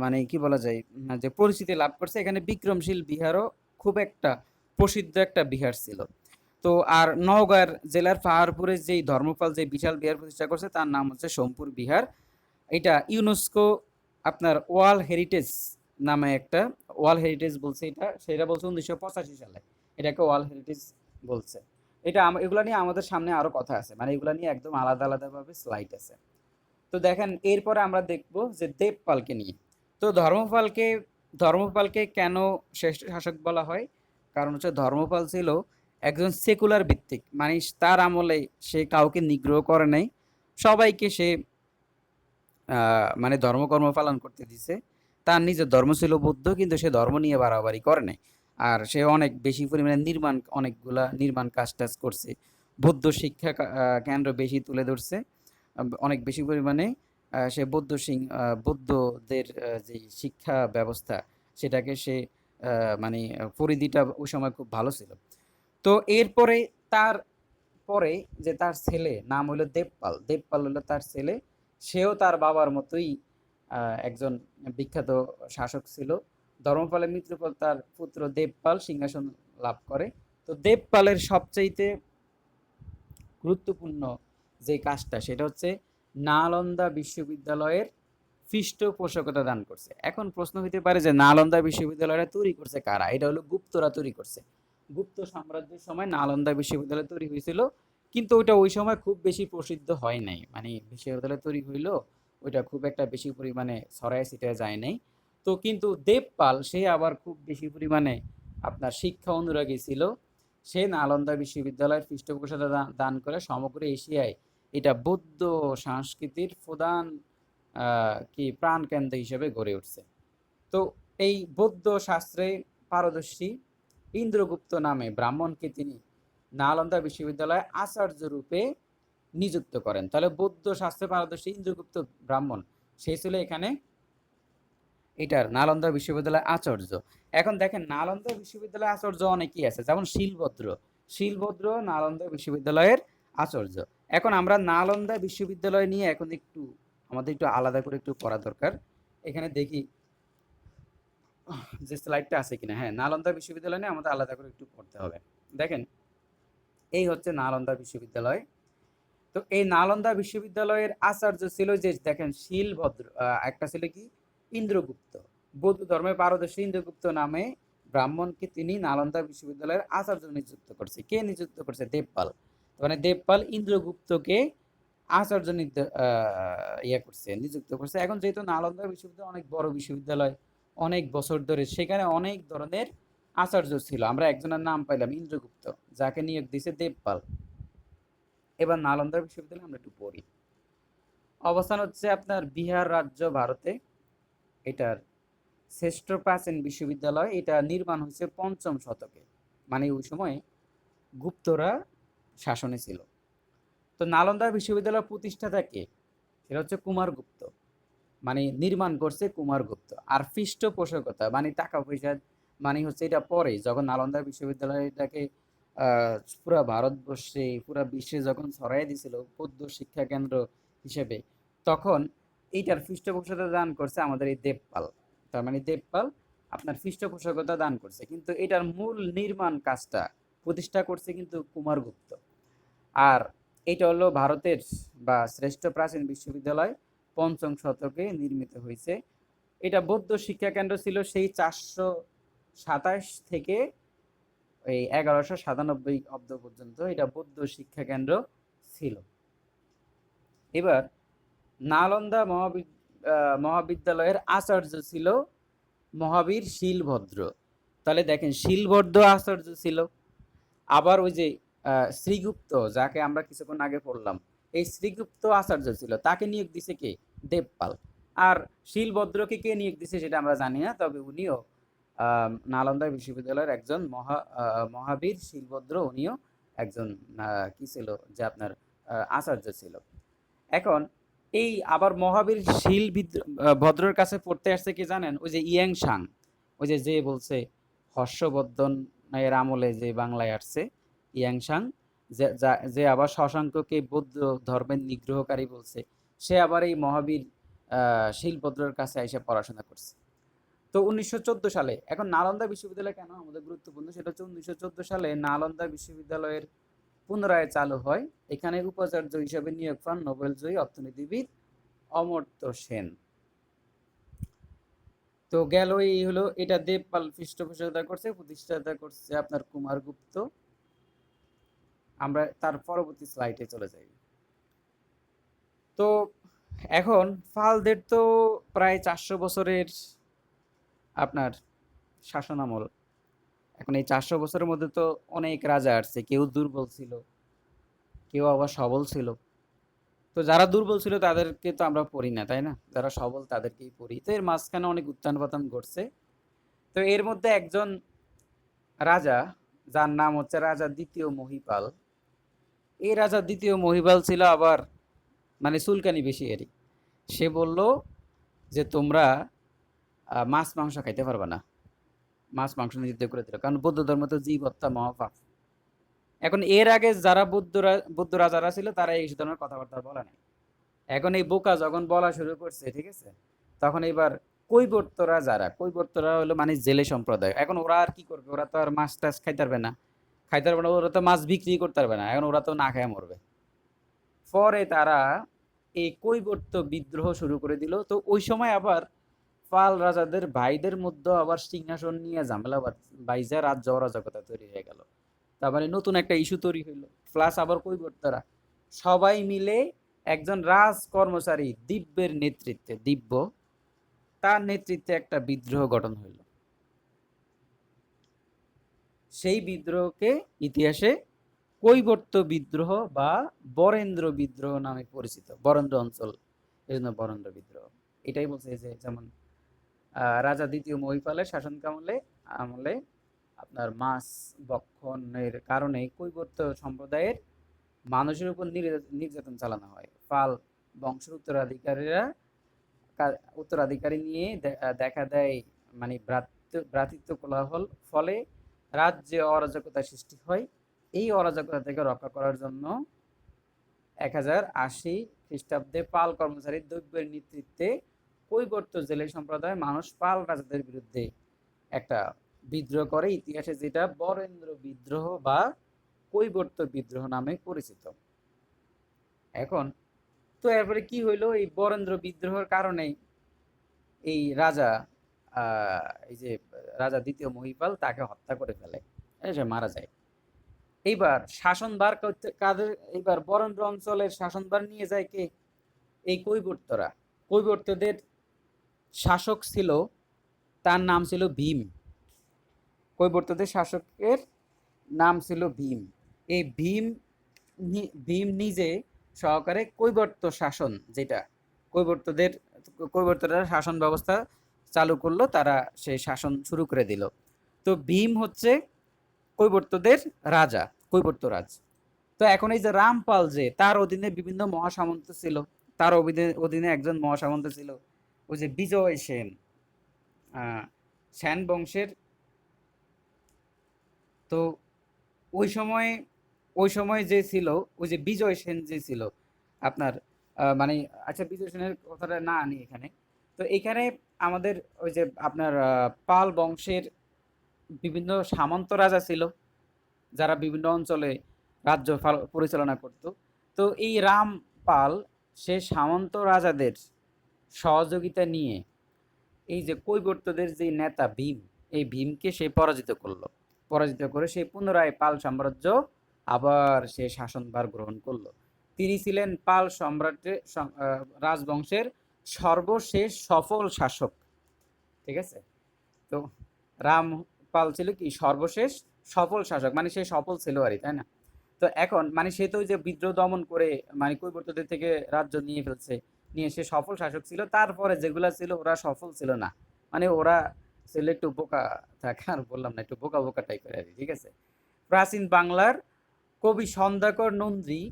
মানে কি বলা যায় যে পরিচিতি লাভ করছে, এখানে বিক্রমশীল বিহারও খুব একটা প্রসিদ্ধ একটা বিহার ছিল। তো আর নওগাঁর জেলার পাহাড়পুরে যেই ধর্মপাল যে বিশাল বিহার প্রতিষ্ঠা করছে তার নাম হচ্ছে সোমপুর বিহার। এটা ইউনেস্কো আপনার ওয়ার্ল্ড হেরিটেজ নামে একটা ওয়ার্ল্ড হেরিটেজ বলছে, এটা সেটা বলছে 1985 সালে এটাকে ওয়ার্ল্ড হেরিটেজ বলছে। এটা এগুলা নিয়ে আমাদের সামনে আরো কথা আছে, মানে এগুলা নিয়ে একদম আলাদা আলাদাভাবে স্লাইড আছে। তো দেখেন এরপরে আমরা দেখব যে দেবপালকে নিয়ে। তো ধর্মপালকে কেন শ্রেষ্ঠ শাসক বলা হয়, কারণ হচ্ছে ধর্মপাল ছিল একজন সেকুলার ভিত্তিক, মানে তার আমলে সে কাউকে নিগ্রহ করে নাই, সবাইকে সে মানে ধর্মকর্ম পালন করতে দিছে। তার নিজের ধর্ম ছিল বৌদ্ধ, কিন্তু সে ধর্ম নিয়ে বাড়াবাড়ি করে নাই। আর সে অনেক বেশি পরিমাণে অনেকগুলা নির্মাণ কাজ টাজ করছে, বৌদ্ধ শিক্ষা কেন্দ্র বেশি তুলে ধরছে, অনেক বেশি পরিমাণে সে বৌদ্ধদের যে শিক্ষা ব্যবস্থা সেটাকে সে মানে পরিধিটা ওই সময় খুব ভালো ছিল। তো এরপরে তার পরে যে তার ছেলে নাম হলো দেবপাল, দেবপাল হলো তার ছেলে, সেও তার বাবার মতোই একজন বিখ্যাত শাসক ছিল। ধর্মপালের মৃত্যুর তার পুত্র দেবপাল সিংহাসন লাভ করে। তো দেবপালের সবচাইতে গুরুত্বপূর্ণ যে কাজটা সেটা হচ্ছে নালন্দা বিশ্ববিদ্যালয়ের পৃষ্ঠপোষকতা দান করছে। এখন প্রশ্ন হইতে পারে যে নালন্দা বিশ্ববিদ্যালয়টা তৈরি করছে কারা, এটা হলো গুপ্তরা তৈরি করছে। গুপ্ত সাম্রাজ্যের সময় নালন্দা বিশ্ববিদ্যালয় তৈরি হয়েছিল, কিন্তু ওইটা ওই সময় খুব বেশি প্রসিদ্ধ হয় নাই, মানে বিশ্ববিদ্যালয় তৈরি হইলো ওইটা খুব একটা বেশি পরিমাণে ছড়ায় ছিটায় যায় নাই। তো কিন্তু দেবপাল সে আবার খুব বেশি পরিমাণে আপনার শিক্ষা অনুরাগী ছিল। সে নালন্দা বিশ্ববিদ্যালয়ের পৃষ্ঠপোষকতা দান করে সমগ্র এশিয়ায় এটা বৌদ্ধ সংস্কৃতির প্রধান কি প্রাণকেন্দ্র হিসেবে গড়ে উঠছে। তো এই বৌদ্ধ শাস্ত্রে পারদর্শী ইন্দ্রগুপ্ত নামে ব্রাহ্মণকে তিনি নালন্দা বিশ্ববিদ্যালয়ে আচার্য রূপে নিযুক্ত করেন। তাহলে বৌদ্ধ শাস্ত্রে পারদর্শী ইন্দ্রগুপ্ত ব্রাহ্মণ সে ছিল এখানে এটার নালন্দা বিশ্ববিদ্যালয়ের আচার্য। এখন দেখেন নালন্দা বিশ্ববিদ্যালয়ের আচার্য অনেকেই আছে, যেমন শিলভদ্র নালন্দা বিশ্ববিদ্যালয়ের আচার্য। এখন আমরা নালন্দা বিশ্ববিদ্যালয় নিয়ে এখন আমাদের একটু আলাদা করে একটু পড়া দরকার। এখানে দেখি যে স্লাইডটা আছে কিনা। হ্যাঁ, নালন্দা বিশ্ববিদ্যালয় নিয়ে আমাদের আলাদা করে একটু পড়তে হবে। দেখেন এই হচ্ছে নালন্দা বিশ্ববিদ্যালয়। তো এই নালন্দা বিশ্ববিদ্যালয়ের আচার্য ছিল যে দেখেন শিলভদ্র, একটা ছিল কি ইন্দ্রগুপ্ত, বৌদ্ধ ধর্মের পারদর্শী ইন্দ্রগুপ্ত নামে ব্রাহ্মণকে তিনি নালন্দা বিশ্ববিদ্যালয়ের আচার্য নিযুক্ত করছে। কে নিযুক্ত করছে? দেবপাল। মানে দেবপাল ইন্দ্রগুপ্তকে আচার্য নিযুক্ত করছে। এখন যেহেতু নালন্দা বিশ্ববিদ্যালয় অনেক বড় বিশ্ববিদ্যালয়, অনেক বছর ধরে সেখানে অনেক ধরনের আচার্য ছিল। আমরা একজনের নাম পাইলাম ইন্দ্রগুপ্ত, যাকে নিয়োগ দিয়েছে দেবপাল। এবার নালন্দা বিশ্ববিদ্যালয় আমরা একটু পড়ি। অবস্থান হচ্ছে আপনার বিহার রাজ্য, ভারতে। এটার শ্রেষ্ঠ প্রাচীন বিশ্ববিদ্যালয়। এটা নির্মাণ হয়েছে ৫ম শতকে, মানে ওই সময় গুপ্তরা শাসনে ছিল। তো নালন্দা বিশ্ববিদ্যালয়ের প্রতিষ্ঠাতা কে? সেটা হচ্ছে কুমারগুপ্ত, মানে নির্মাণ করছে কুমারগুপ্ত। আর পৃষ্ঠপোষকতা মানে টাকা পয়সা, মানে হচ্ছে এটা পরে যখন নালন্দা বিশ্ববিদ্যালয়টাকে পুরা ভারতবর্ষে পুরা বিশ্বে যখন ছড়াই দিছিল বৌদ্ধ শিক্ষা কেন্দ্র হিসেবে, তখন এইটার পৃষ্ঠপোষকতা দান করছে আমাদের এই দেবপাল। তার মানে দেবপাল আপনার পৃষ্ঠপোষকতা দান করছে, কিন্তু এটার মূল নির্মাণ কাজটা প্রতিষ্ঠা করছে কিন্তু কুমারগুপ্ত। আর এটা হলো ভারতের বা শ্রেষ্ঠ প্রাচীন বিশ্ববিদ্যালয়, ৫ম শতকে নির্মিত হয়েছে। এটা বৌদ্ধ শিক্ষা কেন্দ্র ছিল সেই ৪২৭ থেকে এই ১১৯৭ অব্দ পর্যন্ত এটা বৌদ্ধ শিক্ষা কেন্দ্র ছিল। এবার নালন্দা মহাবিদ্যালয়ের আচার্য ছিল মহাবীর শিলভদ্র। তাহলে দেখেন শিলভদ্র আচার্য ছিল। আবার ওই যে শ্রীগুপ্ত, যাকে আমরা কিছুক্ষণ আগে পড়লাম, এই শ্রীগুপ্ত আচার্য ছিল, তাকে নিয়োগ দিছে কে? দেবপাল। আর শিলভদ্রকে কে নিয়োগ দিছে সেটা আমরা জানি না, তবে উনিও নালন্দা বিশ্ববিদ্যালয়ের একজন মহাবীর শিলভদ্র, উনিও একজন কি ছিল যে আপনার আচার্য ছিল। এখন এই আবার মহাবীর ভদ্রর কাছে পড়তে আসছে কি জানেন? ওই যে ইয়াং সাং, ওই যে বলছে হর্ষবর্ধন এর আমলে যে বাংলায় আসছে ইয়াং সাং, যে আবার শশাঙ্ককে বৌদ্ধ ধর্মের নিগ্রহকারী বলছে, সে আবার এই মহাবীর শিলভদ্রর কাছে এসে পড়াশোনা করছে। তো ১৯১৪ সালে, এখন নালন্দা বিশ্ববিদ্যালয় কেন আমাদের গুরুত্বপূর্ণ সেটা হচ্ছে ১৯১৪ সালে নালন্দা বিশ্ববিদ্যালয়ের পুনরায় চালু হয়। এখানে উপাচার্য হিসেবে নিয়োগ পান নোবেলজয়ী অর্থনীতিবিদ অমর্ত্য সেন। তো গেল, এই হলো এটা দেবপাল পৃষ্ঠপোষকতা করছে, প্রতিষ্ঠাতা করছে আপনার কুমারগুপ্ত। আমরা তার পরবর্তী স্লাইডে চলে যাই। তো এখন পালদের তো প্রায় ৪০০ বছরের আপনার শাসনামল। এখন এই ৪০০ বছরের মধ্যে তো অনেক রাজা আসছে, কেউ দুর্বল ছিল, কেউ আবার সবল ছিল। তো যারা দুর্বল ছিল তাদেরকে তো আমরা পড়ি না, তাই না? যারা সবল তাদেরকেই পড়ি। তো এর মাঝখানে অনেক উত্থান পতন ঘটছে। তো এর মধ্যে একজন রাজা, যার নাম হচ্ছে রাজা দ্বিতীয় মহিপাল। এই রাজা দ্বিতীয় মহিপাল ছিল আবার মানে চুলকানি বেশি এরই। সে বলল যে তোমরা মাছ মাংস খাইতে পারবে না, মাছ মাংস নিষিদ্ধ করে দিল, কারণ বৌদ্ধ ধর্ম তো জীব হত্যা মহাপাপ। এখন এর আগে যারা বৌদ্ধ রাজারা ছিল তারা এই ধরনের কথাবার্তা বলে নাই। এখন এই বোকা যখন বলা শুরু করছে, ঠিক আছে, তখন এবার কৈবর্তরা হলো মানে জেলে সম্প্রদায়। এখন ওরা আর কি করবে? ওরা তো আর মাছ টাছ খাইতে পারবে না, ওরা তো মাছ বিক্রি করতে পারবে না, এখন ওরা তো না খেয়ে মরবে। পরে তারা এই কৈবর্ত বিদ্রোহ শুরু করে দিল। তো ওই সময় আবার পাল রাজাদের ভাইদের মধ্যে আবার সিংহাসন নিয়ে ঝামেলা বাইজা রাজ্য অরাজকতা তৈরি হয়ে গেল। তার মানে নতুন একটা ইস্যু তৈরি হইলো। প্লাস আবার কৈবর্তরা সবাই মিলে একজন রাজ কর্মচারী দিব্যের নেতৃত্বে, দিব্য তার নেতৃত্বে একটা বিদ্রোহ গঠন হইল। সেই বিদ্রোহকে ইতিহাসে কৈবর্ত বিদ্রোহ বা বরেন্দ্র বিদ্রোহ নামে পরিচিত। বরেন্দ্র অঞ্চল, এই জন্য বরেন্দ্র বিদ্রোহ। এটাই বলছে যে যেমন রাজা দ্বিতীয় মহিপালের আমলে আপনার মাছ ভক্ষণের কারণে কৈবর্ত সম্প্রদায়ের মানুষের উপর নির্যাতন চালানো হয়। পাল বংশের উত্তরাধিকারী নিয়ে দেখা দেয় মানে ভ্রাতৃত্ব কোলাহল, ফলে রাজ্যে অরাজকতা সৃষ্টি হয়। এই অরাজকতা থেকে রক্ষা করার জন্য ১০৮০ খ্রিস্টাব্দে পাল কর্মচারী দৈব্যের নেতৃত্বে কৈবর্ত জেলে সম্প্রদায়ের মানুষ পাল রাজাদের বিরুদ্ধে একটা বিদ্রোহ করে, ইতিহাসে যেটা বরেন্দ্র বিদ্রোহ বা কৈবর্ত বিদ্রোহ নামে পরিচিত। এখন তো এরপরে কি হইলো? এই বরেন্দ্র বিদ্রোহের কারণে এই রাজা এই যে রাজা দ্বিতীয় মহিপাল তাকে হত্যা করে ফেলে, সে মারা যায়। এইবার শাসনভার কাদের? এইবার বরেন্দ্র অঞ্চলের শাসনভার নিয়ে যায় কে? এই কৈবর্তরা। কৈবর্তদের শাসক ছিল তার নাম ছিল ভীম। কৈবর্তদের শাসকের নাম ছিল ভীম। এই ভীম নিজে সহকারে কৈবর্ত শাসন, যেটা কৈবর্তদের কৈবর্তরা শাসন ব্যবস্থা চালু করলো, তারা সেই শাসন শুরু করে দিল। তো ভীম হচ্ছে কৈবর্তদের রাজা, কৈবর্তরাজ। তো এখন এই যে রামপাল, যে তার অধীনে বিভিন্ন মহাসামন্ত ছিল, তার অধীনে একজন মহাসামন্ত ছিল ওই যে বিজয় সেন, সেন বংশের। তো ওই সময় ওই সময় যে ছিল, ওই যে বিজয় সেন যে ছিল আপনার, মানে, আচ্ছা বিজয় সেনের কথাটা না আনি এখানে। তো এখানে আমাদের ওই যে আপনার পাল বংশের বিভিন্ন সামন্ত রাজা ছিল, যারা বিভিন্ন অঞ্চলে রাজ্য পরিচালনা করত। তো এই রামপাল সে সামন্ত রাজাদের সহযোগিতা নিয়ে এই যে কৈবর্তদের যে নেতা ভীম, এই ভীমকে সে পরাজিত করলো। পরাজিত করে সে পুনরায় পাল সাম্রাজ্য আবার সে শাসনভার গ্রহণ করলো। তিনি ছিলেন পাল সম্রাটের রাজবংশের সর্বশেষ সফল শাসক। ঠিক আছে? তো রামপাল ছিল কি সর্বশেষ সফল শাসক, মানে সে সফল ছিল আর, তাই না? তো এখন মানে সে তো ওই যে বিদ্রোহ দমন করে মানে কৈবর্তদের থেকে রাজ্য নিয়ে ফেলছে, নিয়ে সে সফল শাসক ছিল। তারপরে যেগুলা ছিল ওরা সফল ছিল না, মানে ওরা ছিল একটু বোকা থাকে, আর বললাম না, একটু বোকা বোকা টাইপের আর কি, ঠিক আছে? প্রাচীন বাংলার কবি সন্ধ্যাকর নন্দী।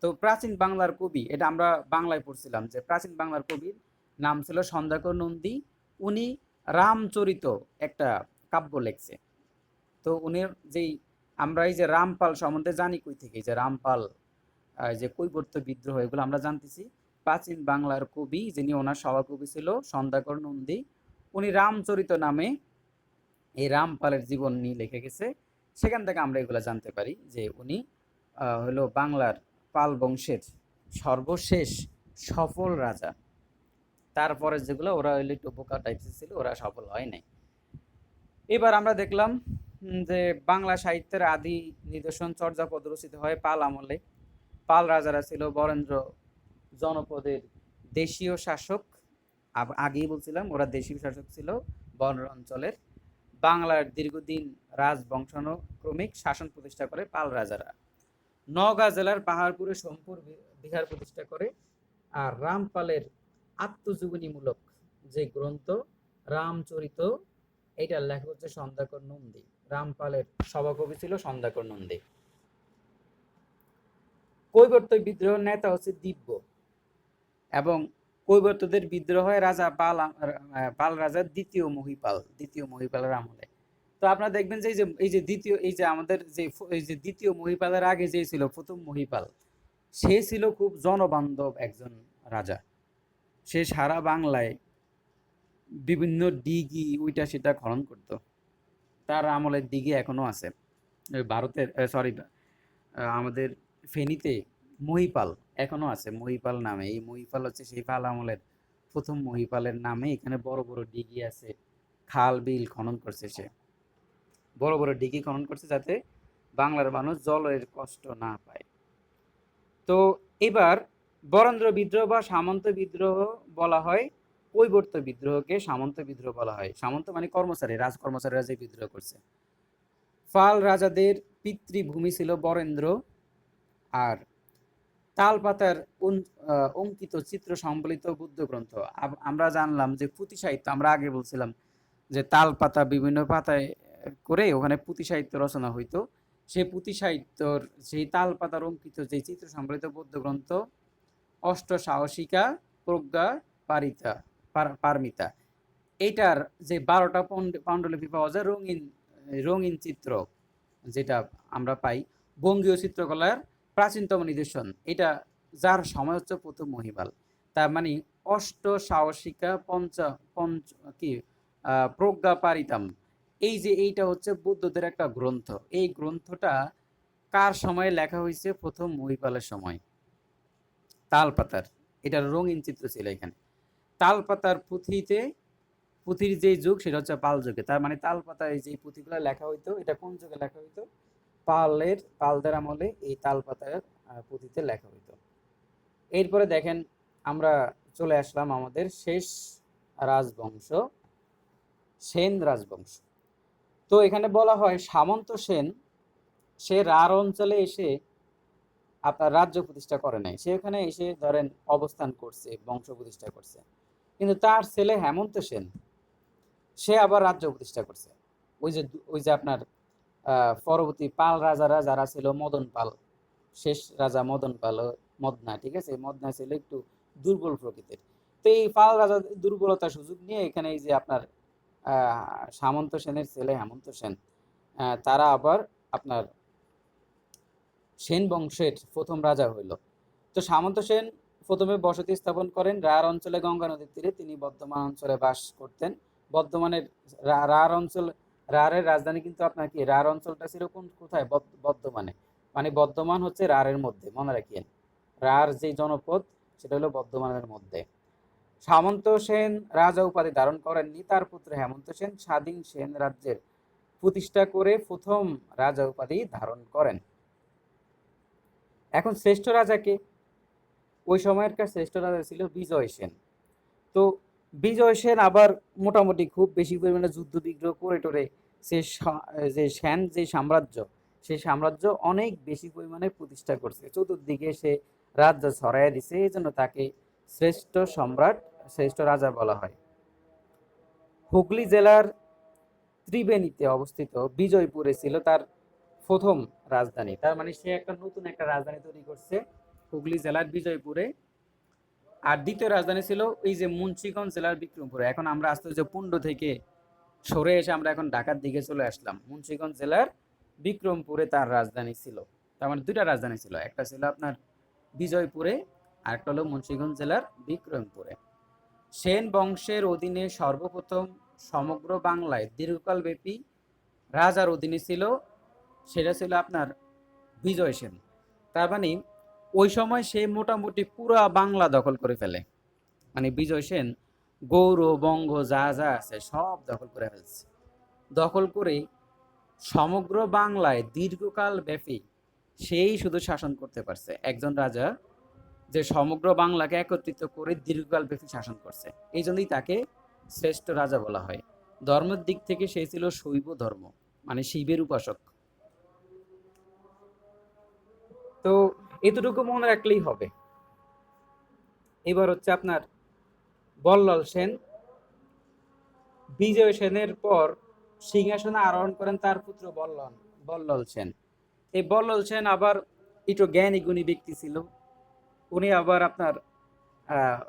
তো প্রাচীন বাংলার কবি, এটা আমরা বাংলায় পড়ছিলাম যে প্রাচীন বাংলার কবির নাম ছিল সন্ধ্যাকর নন্দী। উনি রামচরিত একটা কাব্য লেখছে। তো উনি যেই, আমরা এই যে রামপাল সম্বন্ধে জানি কই থেকে, যে রামপাল যে কৈবর্ত বিদ্রোহ, এগুলো আমরা জানতেছি প্রাচীন বাংলার কবি, যিনি ওনার সভাকবি ছিল সন্ধ্যাকর নন্দী। উনি রামচরিত নামে এই রামপালের জীবন নিয়ে লিখে গেছে। সেখান থেকে আমরা এগুলো জানতে পারি যে উনি হলো বাংলার পাল বংশের সর্বশেষ সফল রাজা। তারপরে যেগুলো ওরা হইলে একটু বোকা টাইপের ছিল, ওরা সফল হয় নাই। এবার আমরা দেখলাম যে বাংলা সাহিত্যের আদি নিদর্শন চর্যাপদ রচিত হয় পাল আমলে। পাল রাজারা ছিল বরেন্দ্র জনপদের দেশীয় শাসক। আগেই বলছিলাম ওরা দেশীয় শাসক ছিল বরেন্দ্র অঞ্চলের। বাংলার দীর্ঘদিন রাজবংশানুক্রমিক শাসন প্রতিষ্ঠা করে পাল রাজারা। নওগাঁ জেলার পাহাড়পুরে সোমপুর বিহার প্রতিষ্ঠা করে। আর রামপালের আত্মজীবনীমূলক যে গ্রন্থ রামচরিত, এটার লেখক হচ্ছে সন্ধ্যাকর নন্দী। রামপালের সভাকবি ছিল সন্ধ্যাকর নন্দী। কৈবর্ত বিদ্রোহের নেতা হচ্ছে দিব্য, এবং কৈবর্তদের বিদ্রোহ হয় রাজা পাল রাজার দ্বিতীয় মহিপালের আমলে। তো আপনারা দেখবেন যে এই যে আমাদের যে এই যে দ্বিতীয় মহিপালের আগে যে ছিল প্রথম মহিপাল, সে ছিল খুব জনবান্ধব একজন রাজা। সে সারা বাংলায় বিভিন্ন দিঘি ওইটা সেটা খনন করত। তার আমলের দিঘি এখনো আছে ভারতের, সরি, আমাদের ফেনীতে মহিপাল এখনো আছে, মহিপাল নামে। এই মহিপাল হচ্ছে সেই পাল আমলের প্রথম মহিপালের নামে। এখানে বড় বড় দিঘি আছে, খাল বিল খনন করছে সে, বড় বড় দিঘি খনন করছে যাতে বাংলার মানুষ জলের কষ্ট না পায়। তো এবার বরেন্দ্র বিদ্রোহ বা সামন্ত বিদ্রোহ বলা হয়, কৈবর্ত বিদ্রোহকে সামন্ত বিদ্রোহ বলা হয়। সামন্ত মানে কর্মচারী, রাজকর্মচারীরা যে বিদ্রোহ করছে। পাল রাজাদের পিতৃভূমি ছিল বরেন্দ্র। আর তালপাতার অঙ্কিত চিত্র সম্বলিত বুদ্ধ গ্রন্থ। আমরা জানলাম যে পুঁথি সাহিত্য, আমরা আগে বলছিলাম যে তালপাতা বিভিন্ন পাতায় করে ওখানে পুঁথি সাহিত্য রচনা হইতো। সেই পুঁথি সাহিত্যর সেই তালপাতার অঙ্কিত যে চিত্র সম্বলিত বৌদ্ধ গ্রন্থ অষ্ট সাহসিকা প্রজ্ঞা পারিতা পারমিতা, এইটার যে 12টা পাণ্ডুলিপি পাওয়া যায়, রঙিন রঙিন চিত্র যেটা আমরা পাই, বঙ্গীয় চিত্রকলার প্রাচীনতম নিদর্শন এটা, যার সময় হচ্ছে প্রথম মহিপাল। তার মানে অষ্ট সাহসিকা পঞ্চ কি প্রজ্ঞা পারিতাম, এই যে এইটা হচ্ছে বৌদ্ধদের একটা গ্রন্থ। এই গ্রন্থটা কার সময়ে লেখা হয়েছে? প্রথম মহিপালের সময়। তালপাতার, এটার রঙিন চিত্র ছিল এখানে। তালপাতার পুঁথির যে যুগ সেটা হচ্ছে পাল যুগে। তার মানে তালপাতায় যে পুঁথিগুলো লেখা হইতো, এটা কোন যুগে লেখা হইতো? পালদের আমলে এই তালপাতার পুঁথিতে লেখা হইতো। এরপরে দেখেন আমরা চলে আসলাম আমাদের শেষ রাজবংশ সেন রাজবংশ। তো এখানে বলা হয় সামন্ত সেন সে রাঢ় অঞ্চলে এসে আপনার রাজ্য প্রতিষ্ঠা করে নাই, সে এখানে এসে ধরেন অবস্থান করছে, বংশ প্রতিষ্ঠা করছে। কিন্তু তার ছেলে হেমন্ত সেন সে আবার রাজ্য প্রতিষ্ঠা করছে। ওই যে আপনার পরবর্তী পাল রাজারা যারা ছিল, মদন পাল, শেষ রাজা মদন পাল, মদনা, ঠিক আছে, মদনা ছিল একটু দুর্বল প্রকৃতির। তো এই পাল রাজা দুর্বলতার সুযোগ নিয়ে এখানে এই যে আপনার সামন্ত সেনের ছেলে হেমন্ত সেন তারা আবার আপনার সেন বংশের প্রথম রাজা হইল। তো সামন্ত সেন প্রথমে বসতি স্থাপন করেন রাঢ় অঞ্চলে, গঙ্গা নদীর তীরে। তিনি বর্ধমান অঞ্চলে বাস করতেন। বর্ধমানের রাঢ় অঞ্চল, রাঢ়ের রাজধানী কিন্তু আপনার কি, রাঢ় অঞ্চলটা ছিল কোথায়, বর্ধমানে। মানে বর্ধমান হচ্ছে রাঢ়ের মধ্যে, মনে রাখিয়েন। রাঢ় যে জনপদ সেটা হলো বর্ধমানের মধ্যে। সামন্ত সেন রাজা উপাধি ধারণ করেননি, তার পুত্র হেমন্ত সেন স্বাধীন সেন রাজ্যের প্রতিষ্ঠা করে প্রথম রাজা উপাধি ধারণ করেন। এখন শ্রেষ্ঠ রাজাকে, ওই সময়কার শ্রেষ্ঠ রাজা ছিল বিজয় সেন। তো বিজয় সেন আবার মোটামুটি খুব বেশি পরিমাণে যুদ্ধ বিগ্রহ করে টোরে যে সেন যে সাম্রাজ্য, সেই সাম্রাজ্য অনেক বেশি পরিমাণে প্রতিষ্ঠা করছে, চতুর্দিকে সে রাজ্য ছড়াইয়া দিছে। এই জন্য তাকে শ্রেষ্ঠ সম্রাট, শ্রেষ্ঠ রাজা বলা হয়। হুগলি জেলার ত্রিবেণীতে অবস্থিত বিজয়পুরে ছিল তার প্রথম রাজধানী। তার মানে সে একটা নতুন একটা রাজধানী তৈরি করছে হুগলি জেলার বিজয়পুরে। আর দ্বিতীয় রাজধানী ছিল এই যে মুন্সিগঞ্জ জেলার বিক্রমপুরে। এখন আমরা আস্তে আস্তে পুণ্ড থেকে সরে এসে আমরা এখন ঢাকার দিকে চলে আসলাম। মুন্সিগঞ্জ জেলার বিক্রমপুরে তার রাজধানী ছিল। তার মানে দুইটা রাজধানী ছিল, একটা ছিল আপনার বিজয়পুরে আর একটা হলো মুন্সিগঞ্জ জেলার বিক্রমপুরে। সেন বংশের অধীনে সর্বপ্রথম সমগ্র বাংলায় দীর্ঘকাল ব্যাপী রাজার অধীনে ছিল, সেটা ছিল আপনার বিজয় সেন। তার মানে ওই সময় সে মোটামুটি পুরা বাংলা দখল করে ফেলে। মানে বিজয় সেন গৌড় বঙ্গ যা যা আছে সব দখল করে ফেলছে। দখল করে সমগ্র বাংলায় দীর্ঘকাল ব্যাপী সেই শুধু শাসন করতে পারছে, একজন রাজা যে সমগ্র বাংলাকে একত্রিত করে দীর্ঘকাল ব্যাপী শাসন করছে। এই জন্যই তাকে শ্রেষ্ঠ রাজা বলা হয়। ধর্মের দিক থেকে সে ছিল শৈব ধর্ম, মানে শিবের উপাসক। তো এতটুকু মনে রাখলেই হবে। এবার হচ্ছে আপনার বল্লাল সেন। বিজয় সেনের পর সিংহাসনে আরোহণ করেন তার পুত্র বল্লাল সেন। এই বল্লাল সেন আবার একটু জ্ঞানী গুণী ব্যক্তি ছিল। উনি আবার আপনার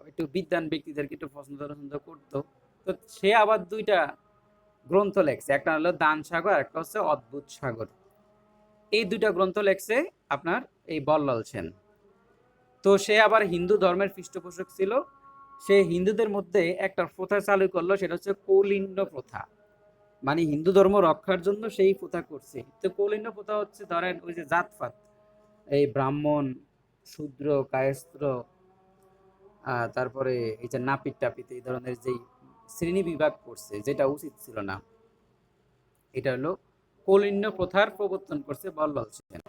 একটু বিদ্বান ব্যক্তিদেরকে একটু পছন্দ করতো। তো সে আবার দুইটা গ্রন্থ লেখছে, একটা হলো দান সাগর, একটা হচ্ছে অদ্ভুত সাগর। এই দুইটা গ্রন্থ লেখছে আপনার এই বল্লাল সেন। তো সে আবার হিন্দু ধর্মের পৃষ্ঠপোষক ছিল। সে হিন্দুদের মধ্যে একটা প্রথা চালু করলো, সেটা হচ্ছে কৌলিন্য প্রথা। মানে হিন্দু ধর্ম রক্ষার জন্য সেই প্রথা করছে। তো কৌলিন্য প্রথা হচ্ছে ধরেন ওই যে জাতপাত, এই ব্রাহ্মণ, শূদ্র, কায়স্ত্র, তারপরে এই যে নাপিত টাপিত, এই ধরনের যেই শ্রেণী বিভাগ করছে, যেটা উচিত ছিল না, এটা হলো কৌলিন্য প্রথার প্রবর্তন করছে বল্লাল সেন।